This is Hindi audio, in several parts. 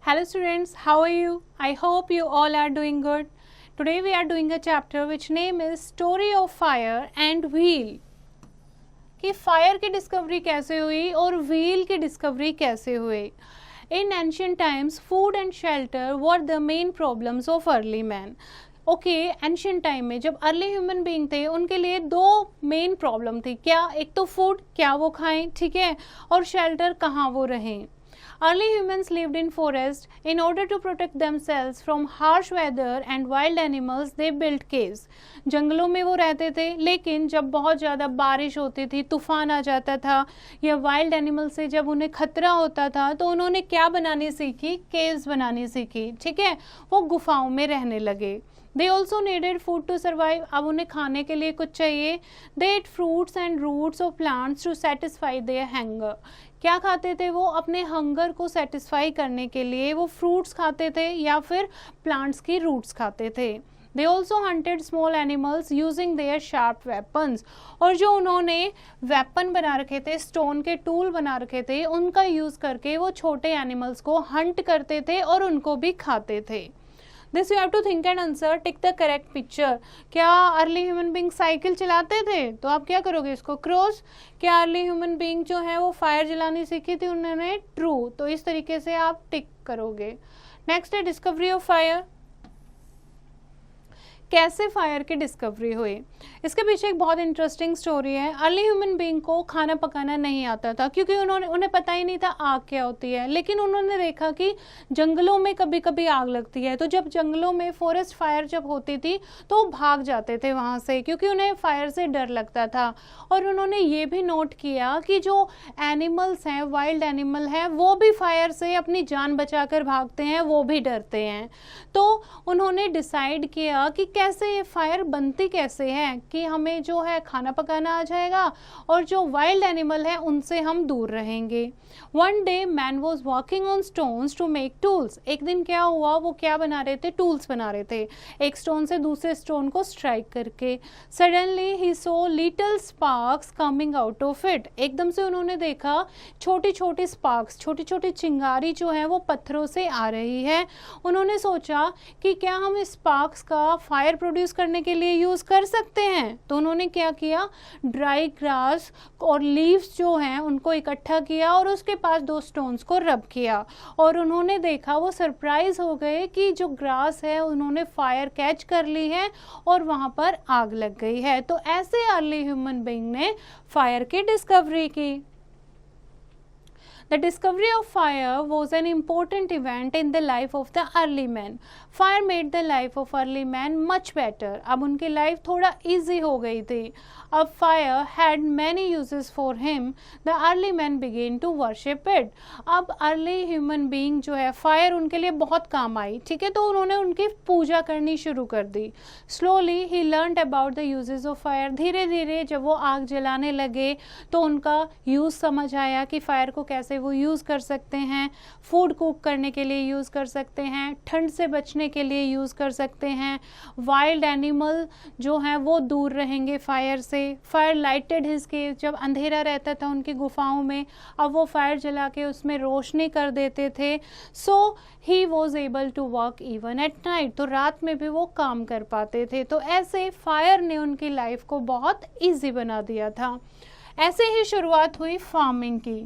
Hello students, how are you? I hope you all are doing good. Today we are doing a chapter which name is Story of Fire and Wheel. कि फायर की डिस्कवरी कैसे हुई और व्हील की डिस्कवरी कैसे हुई. In ancient times, food and shelter were the main problems of early man. Okay ancient time में जब अर्ली ह्यूमन बीइंग थे उनके लिए दो मेन प्रॉब्लम थी. क्या? एक तो फूड, क्या वो खाएं, ठीक है, और शेल्टर, कहाँ वो रहें. Early humans lived in forest. In order to protect themselves from harsh weather and wild animals, they built caves. जंगलों में वो रहते थे, लेकिन जब बहुत ज़्यादा बारिश होती थी, तूफान आ जाता था या वाइल्ड एनिमल से जब उन्हें खतरा होता था तो उन्होंने क्या बनानी सीखी? केव्स बनानी सीखी. ठीक है, वो गुफाओं में रहने लगे. They also needed food to survive. अब उन्हें खाने के लिए कुछ चाहिए. They ate fruits and roots of plants to satisfy their hunger. क्या खाते थे वो? अपने हंगर को सेटिस्फाई करने के लिए वो फ्रूट्स खाते थे या फिर प्लांट्स की रूट्स खाते थे. They also hunted small animals using their sharp weapons. और जो उन्होंने वेपन बना रखे थे, स्टोन के टूल बना रखे थे, उनका यूज़ करके वो छोटे एनिमल्स को हंट करते थे और उनको भी खाते थे. This you have to think and answer. Tick the correct picture. क्या अर्ली ह्यूमन बींग साइकिल चलाते थे? तो आप क्या करोगे इसको? क्रॉस. क्या अर्ली ह्यूमन बींग जो है वो फायर जलानी सीखी थी उन्होंने? ट्रू. तो इस तरीके से आप टिक करोगे. नेक्स्ट है डिस्कवरी ऑफ फायर. कैसे फायर की डिस्कवरी हुई? इसके पीछे एक बहुत इंटरेस्टिंग स्टोरी है. अर्ली ह्यूमन बीइंग को खाना पकाना नहीं आता था क्योंकि उन्हें पता ही नहीं था आग क्या होती है. लेकिन उन्होंने देखा कि जंगलों में कभी कभी आग लगती है, तो जब जंगलों में फॉरेस्ट फायर जब होती थी तो वो भाग जाते थे वहाँ से क्योंकि उन्हें फायर से डर लगता था. और उन्होंने ये भी नोट किया कि जो एनिमल्स हैं, वाइल्ड एनिमल हैं, वो भी फायर से अपनी जान बचाकर भागते हैं, वो भी डरते हैं. तो उन्होंने डिसाइड किया कि कैसे ये फायर बनती कैसे है कि हमें जो है खाना पकाना आ जाएगा और जो वाइल्ड एनिमल है उनसे हम दूर रहेंगे. One day man was walking on stones to make tools. एक दिन क्या हुआ, वो क्या बना रहे थे? टूल्स बना रहे थे, एक स्टोन से दूसरे स्टोन को स्ट्राइक करके. Suddenly he so little sparks coming out of it. एकदम से उन्होंने देखा छोटी छोटी स्पार्क्स, छोटी छोटी चिंगारी जो है वो पत्थरों से आ रही है. उन्होंने सोचा कि क्या हम इस स्पार्क्स का फायर प्रोड्यूस करने के लिए यूज़ कर सकते हैं. तो उन्होंने क्या किया? ड्राई ग्रास और लीव्स जो हैं उनको इकट्ठा किया और उसके पास दो स्टोन्स को रब किया. और उन्होंने देखा, वो सरप्राइज हो गए कि जो ग्रास है उन्होंने फायर कैच कर ली है और वहाँ पर आग लग गई है. तो ऐसे अर्ली ह्यूमन बीइंग ने फायर की डिस्कवरी की. The discovery of fire was an important event in the life of the early man. Fire made the life of early man much better. अब उनकी लाइफ थोड़ा easy हो गई थी. अब fire had many uses for him. The early man began to worship it. अब early human being जो है fire उनके लिए बहुत काम आई. ठीक है, तो उन्होंने उनकी पूजा करनी शुरू कर दी. Slowly he learned about the uses of fire. धीरे धीरे जब वो आग जलाने लगे तो उनका यूज़ समझ आया कि फायर को कैसे वो यूज़ कर सकते हैं. फूड कुक करने के लिए यूज़ कर सकते हैं, ठंड से बचने के लिए यूज़ कर सकते हैं. वाइल्ड एनिमल जो हैं वो दूर रहेंगे फायर से. फायर लाइटेड हिज केव. जब अंधेरा रहता था उनकी गुफाओं में, अब वो फायर जला के उसमें रोशनी कर देते थे. So he was able to work even at night. तो रात में भी वो काम कर पाते थे. तो ऐसे फायर ने उनकी लाइफ को बहुत ईजी बना दिया था. ऐसे ही शुरुआत हुई फार्मिंग की.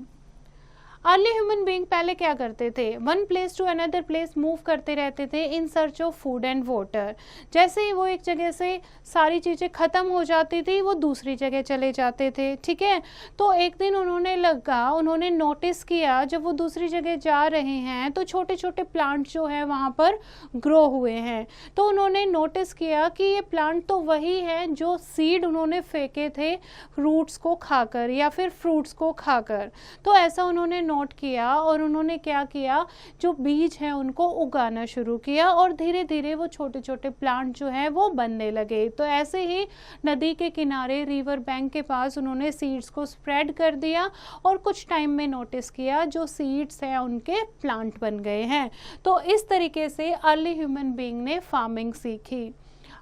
अर्ली ह्यूमन बीइंग पहले क्या करते थे? One place to another place move करते रहते थे in search of food and water. जैसे ही वो एक जगह से सारी चीज़ें ख़त्म हो जाती थी वो दूसरी जगह चले जाते थे. ठीक है, तो एक दिन उन्होंने नोटिस किया जब वो दूसरी जगह जा रहे हैं तो छोटे छोटे प्लांट जो हैं वहाँ पर ग्रो हुए हैं. तो उन्होंने नोटिस किया कि ये प्लांट तो वही है जो सीड उन्होंने फेंके थे रूट्स को खाकर या फिर फ्रूट्स को खाकर. तो ऐसा उन्होंने नोट किया और उन्होंने क्या किया, जो बीज हैं उनको उगाना शुरू किया और धीरे धीरे वो छोटे छोटे प्लांट जो हैं वो बनने लगे. तो ऐसे ही नदी के किनारे, रिवर बैंक के पास उन्होंने सीड्स को स्प्रेड कर दिया और कुछ टाइम में नोटिस किया जो सीड्स हैं उनके प्लांट बन गए हैं. तो इस तरीके से अर्ली ह्यूमन बीइंग ने फार्मिंग सीखी.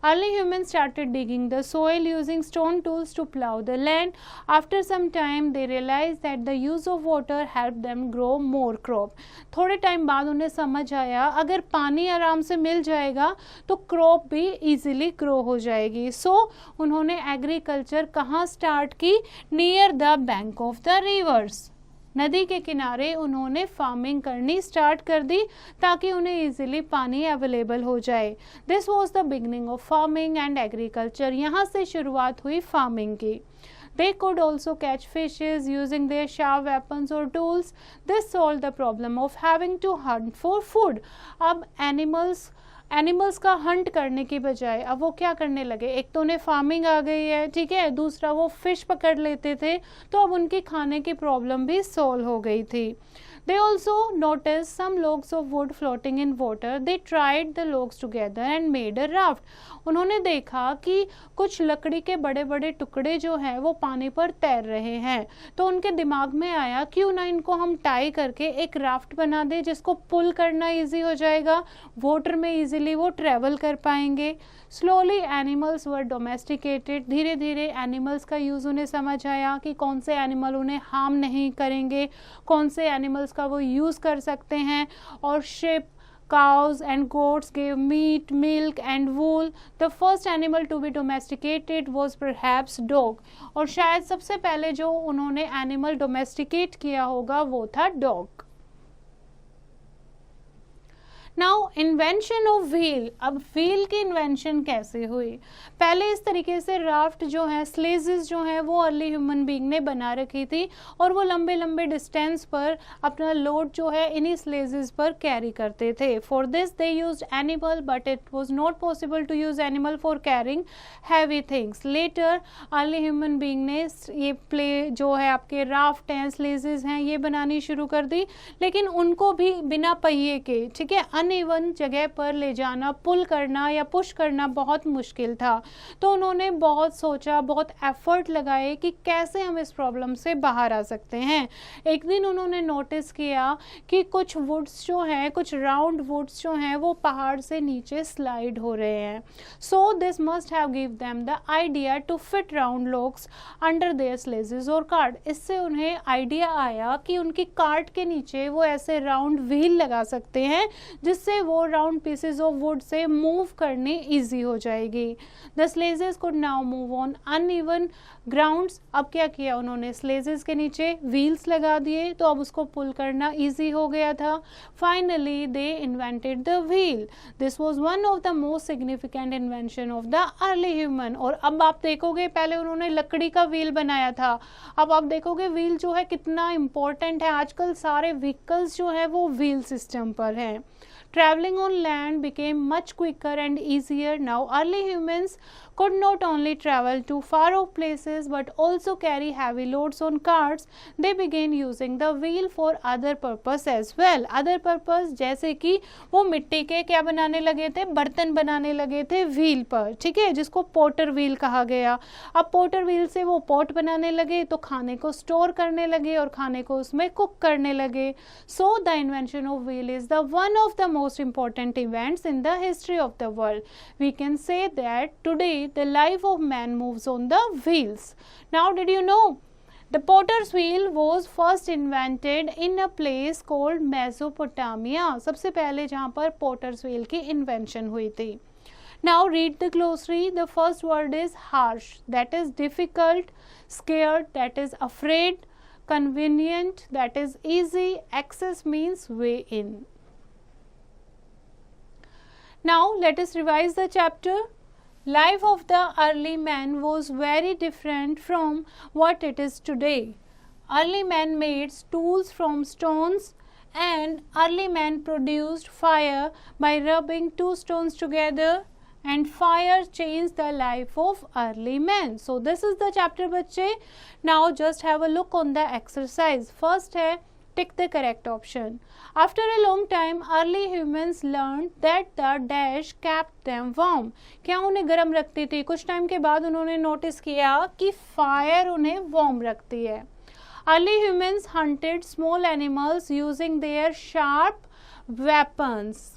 Early humans started digging the soil using stone tools to plow the land. After some time they realized that the use of water helped them grow more crop. थोड़े टाइम बाद उन्हें समझ आया अगर पानी आराम से मिल जाएगा तो क्रॉप भी इजीली ग्रो हो जाएगी. सो उन्होंने एग्रीकल्चर कहाँ स्टार्ट की? Near the bank of the reverse. नदी के किनारे उन्होंने फार्मिंग करनी स्टार्ट कर दी ताकि उन्हें इजीली पानी अवेलेबल हो जाए. This was the beginning of farming and agriculture. यहाँ से शुरुआत हुई फार्मिंग की. They could also catch fishes using their sharp weapons or tools. This solved the problem of having to hunt for food. अब एनिमल्स का हंट करने की बजाय अब वो क्या करने लगे? एक तो उन्हें फार्मिंग आ गई है, ठीक है, दूसरा वो फिश पकड़ लेते थे, तो अब उनकी खाने की प्रॉब्लम भी सॉल्व हो गई थी. They also noticed some logs of wood floating in water. They tied the logs together and made a raft. उन्होंने देखा कि कुछ लकड़ी के बड़े बड़े टुकड़े जो हैं वो पानी पर तैर रहे हैं, तो उनके दिमाग में आया क्यों ना इनको हम टाई करके एक राफ्ट बना दें जिसको पुल करना इजी हो जाएगा, वाटर में इजीली वो ट्रेवल कर पाएंगे. Slowly animals were domesticated. धीरे धीरे एनिमल्स का यूज़ उन्हें समझ आया कि कौन से एनिमल उन्हें हार्म नहीं करेंगे, कौन से एनिमल्स का वो यूज़ कर सकते हैं. और ship, cows and goats gave meat, milk and wool. The first animal to be domesticated was perhaps dog. और शायद सबसे पहले जो उन्होंने एनिमल डोमेस्टिकेट किया होगा वो था dog. Now invention of wheel. अब व्हील की इन्वेंशन कैसे हुई? पहले इस तरीके से राफ्ट जो है, स्लेजेस जो है वो अर्ली ह्यूमन बीइंग ने बना रखी थी और वो लंबे लंबे डिस्टेंस पर अपना लोड जो है इन्हीं स्लेजेस पर कैरी करते थे. For this they used animal but it was not possible to use animal for carrying heavy things. Later early human being ने ये प्ले जो है आपके राफ्ट हैं, स्लेजेस हैं, ये बनानी शुरू कर दी, लेकिन उनको भी बिना पहिए के, ठीक है, अनइवन जगह पर ले जाना, पुल करना या पुश करना बहुत मुश्किल था. तो उन्होंने बहुत सोचा, बहुत एफर्ट लगाए कि कैसे हम इस प्रॉब्लम से बाहर आ सकते हैं. एक दिन उन्होंने नोटिस किया कि कुछ वुड्स जो हैं, कुछ राउंड वुड्स जो हैं वो पहाड़ से नीचे स्लाइड हो रहे हैं. So this must have give them the idea to fit round logs under their sledges और कार्ट. इससे उन्हें आइडिया आया कि उनकी कार्ट के नीचे वो ऐसे राउंड व्हील लगा सकते हैं जिससे वो round pieces of would say move करनी इजी हो जाएगी. The sledges could now move on uneven grounds. अब क्या किया उन्होंने? स्लेजेस के नीचे व्हील्स लगा दिए तो अब उसको पुल करना इजी हो गया था. Finally they invented the wheel. This was one of the most significant invention of the early human. और अब आप देखोगे पहले उन्होंने लकड़ी का व्हील बनाया था, अब आप देखोगे व्हील जो है कितना इंपॉर्टेंट है. आजकल सारे व्हीकल्स जो है वो व्हील सिस्टम पर हैं. Traveling on land became much quicker and easier. Now early humans could not only travel to far off places but also carry heavy loads on carts. They began using the wheel for other purpose as well. Other purpose जैसे कि वो मिट्टी के क्या बनाने लगे थे? बर्तन बनाने लगे थे व्हील पर, ठीक है, जिसको पोटर व्हील कहा गया. अब पोटर व्हील से वो पॉट बनाने लगे तो खाने को स्टोर करने लगे और खाने को उसमें कुक करने लगे. So the invention of wheel is the one of the most important events in the history of the world. We can say that today the life of man moves on the wheels. Now did you know the potter's wheel was first invented in a place called Mesopotamia. सबसे पहले जहाँ पर potter's wheel की invention हुई थी. Now read the glossary. The first word is harsh, that is difficult, scared, that is afraid, convenient, that is easy, access means way in. Now let us revise the chapter. Life of the early man was very different from what it is today. Early man made tools from stones and early man produced fire by rubbing two stones together, and fire changed the life of early man. So this is the chapter बच्चे. Now just have a look on the exercise. First है tick the correct option. After a long time, early humans learned that the dash kept them warm. क्या उन्हें गर्म रखती थी? कुछ टाइम के बाद उन्होंने नोटिस किया कि फायर उन्हें वार्म रखती है. Early humans hunted small animals using their sharp weapons.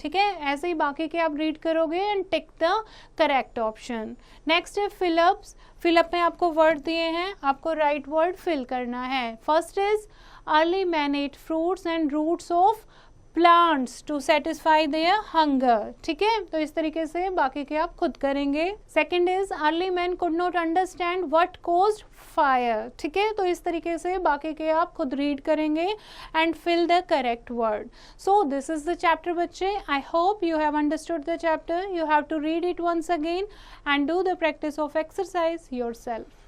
ठीक है, ऐसे ही बाकी के आप रीड करोगे and tick the correct option. Next है फिलअप्स। फिलअप में आपको वर्ड दिए हैं, आपको राइट वर्ड फिल करना है। First is early man ate fruits and roots of plants to satisfy their hunger. ठीक है, तो इस तरीके से बाकी के आप खुद करेंगे। Second is early man could not understand what caused fire. ठीक है, तो इस तरीके से बाकी के आप खुद रीड करेंगे and fill the correct word. So this is the chapter बच्चे। I hope you have understood the chapter. You have to read it once again and do the practice of exercise yourself.